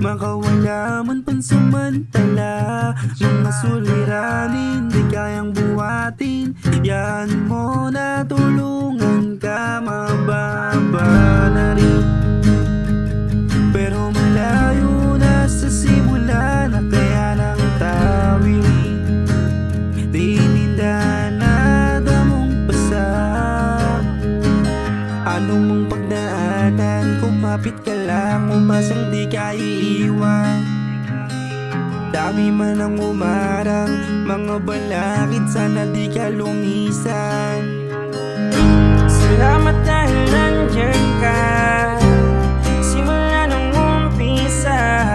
Makawala man pansamantala, mga suliranin di kayang buhatin. Yan mo na tulungan ka, mababa na rin. Pero malayo na sa simula na kaya nang tawirin. Di nindanada mong pasa. Anong mong pagdaanan, kumapit ka lang, umasang di ka iiwan. Dami man ang umarang, mga balakid, sana di ka lumisan. Salamat dahil nandyan ka, simula nung umpisa.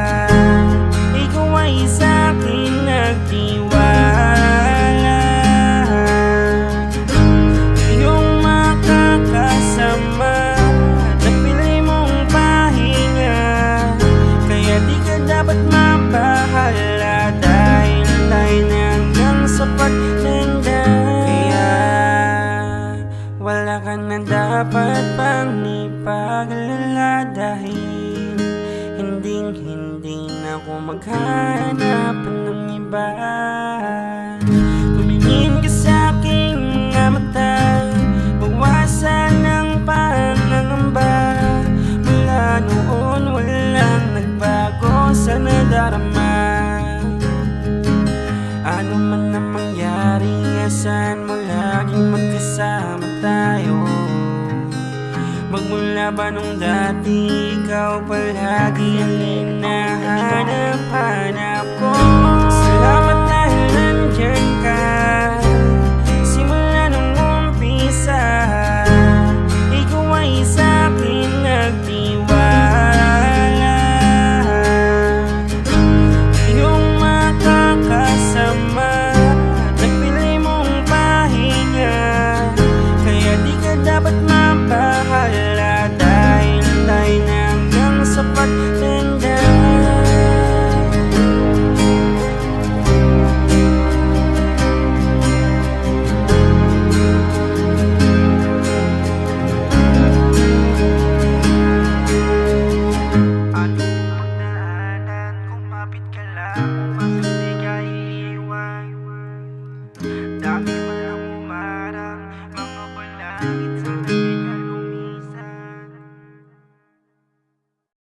Ikaw ay sa'kin nagtiwala. Iyong makakasama, napili mong pahinga. Kaya di ka dapat mabahala, dahil tayo na hanggang sa pagtanda. Kaya wala ka na dapat pang ipag-alala, dahil hindi na ako maghanap ng iba. Tumingin ka sa aking mga mata, bawasan ang pangangamba. Mula noon walang nagbago sa nadarama. Ano man ang mangyari, asahan mo laging magkasama tayo. Magmula ba nung dati, ikaw palagi ang